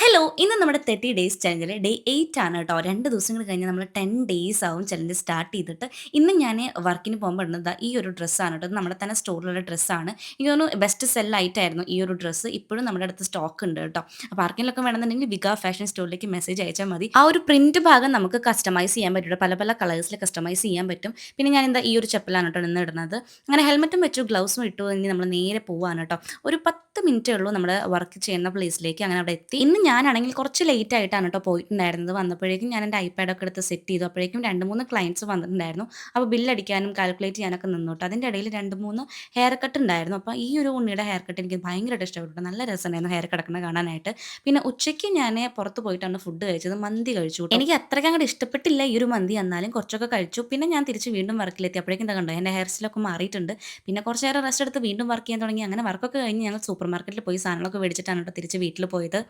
Hello! ഇന്ന് നമ്മുടെ 30 days ചലഞ്ചിലെ day 8 ആണ് കേട്ടോ. 2 ദിവസങ്ങൾ കഴിഞ്ഞ് നമ്മൾ 10 ഡേയ്സ് ആവും ചലഞ്ച് സ്റ്റാർട്ട് ചെയ്തിട്ട്. ഇന്ന് ഞാന് വർക്കിന് പോകുമ്പോൾ ഇടുന്നത് ദാ ഈ ഒരു ഡ്രസ്സാണ് കേട്ടോ. ഇത് നമ്മുടെ തന്നെ സ്റ്റോറിലുള്ള ഡ്രസ്സാണ്. എനിക്ക് തോന്നുന്നു ബെസ്റ്റ് സെൽ ആയിട്ടായിരുന്നു ഈ ഒരു ഡ്രസ്സ്. ഇപ്പോഴും നമ്മുടെ അടുത്ത് സ്റ്റോക്ക് ഉണ്ട് കേട്ടോ. അപ്പോൾ ആർക്കെങ്കിലുമൊക്കെ വേണമെന്നുണ്ടെങ്കിൽ വിക ഫാഷൻ സ്റ്റോറിലേക്ക് മെസ്സേജ് അയച്ചാൽ മതി. ആ ഒരു പ്രിന്റ് ഭാഗം നമുക്ക് കസ്റ്റമൈസ് ചെയ്യാൻ പറ്റും ട്ടോ. പല പല കളേഴ്സിൽ കസ്റ്റമൈസ് ചെയ്യാൻ പറ്റും. പിന്നെ ഞാൻ എന്താ ഈ ഒരു ചെപ്പലാണ് കേട്ടോ ഇന്ന് ഇടുന്നത്. അങ്ങനെ ഹെൽമെറ്റും വെച്ചു ഗ്ലൗസും ഇട്ടു കഴിഞ്ഞ് നമ്മൾ നേരെ പോവാണ് കേട്ടോ. ഒരു 10 മിനിറ്റേ ഉള്ളൂ നമ്മുടെ വർക്ക് ചെയ്യുന്ന പ്ലേസിലേക്ക്. അങ്ങനെ അവിടെ എത്തി. ഇന്ന് ഞാനാണെങ്കിൽ കുറച്ച് ലേറ്റ് ആയിട്ടാണ് കേട്ടോ പോയിട്ടുണ്ടായിരുന്നത്. വന്നപ്പോഴേക്കും ഞാൻ എൻ്റെ ഐപാഡൊക്കെ എടുത്ത് സെറ്റ് ചെയ്തു. അപ്പോഴേക്കും 2, 3 ക്ലയൻറ്റ്സ് വന്നിട്ടുണ്ടായിരുന്നു. അപ്പോൾ ബില്ലടിക്കാനും കാൽക്കുലേറ്റ് ചെയ്യാനൊക്കെ നിന്നു ട്ടോ. അതിൻ്റെ ഇടയിൽ 2, 3 ഹെയർ കട്ട് ഉണ്ടായിരുന്നു. അപ്പോൾ ഈ ഒരു ഉണ്ണിയുടെ ഹെയർ കട്ട് എനിക്ക് ഭയങ്കരമായിട്ട് ഇഷ്ടപ്പെട്ടു. നല്ല രസമുണ്ടായിരുന്നു ഹെയർ കിടക്കുന്നത് കാണാനായിട്ട്. പിന്നെ ഉച്ചയ്ക്ക് ഞാൻ പുറത്ത് പോയിട്ടാണ് ഫുഡ് കഴിച്ചത്. മന്തി കഴിച്ചു ട്ടോ. എനിക്ക് അത്രയ്ക്ക് അങ്ങോട്ട് ഇഷ്ടപ്പെട്ടില്ല ഈ ഒരു മന്തി. എന്നാലും കുറച്ചൊക്കെ കഴിച്ചു. പിന്നെ ഞാൻ തിരിച്ച് വീണ്ടും വർക്കിലെത്തി. അപ്പോഴേക്കും എന്താ കണ്ടോ എൻ്റെ ഹെയർ സ്റ്റൈലൊക്കെ മാറിയിട്ടുണ്ട്. പിന്നെ കുറച്ച് നേരം റെസ്റ്റ് എടുത്ത് വീണ്ടും വർക്ക് ചെയ്യാൻ തുടങ്ങി. അങ്ങനെ വർക്കൊക്കെ കഴിഞ്ഞ് ഞങ്ങൾ സൂപ്പർ മാർക്കറ്റിൽ പോയി സാധനങ്ങളൊക്കെ മേടിച്ചിട്ടാണ് കേട്ടോ തിരിച്ച് വീട്ടിൽ പോയത്.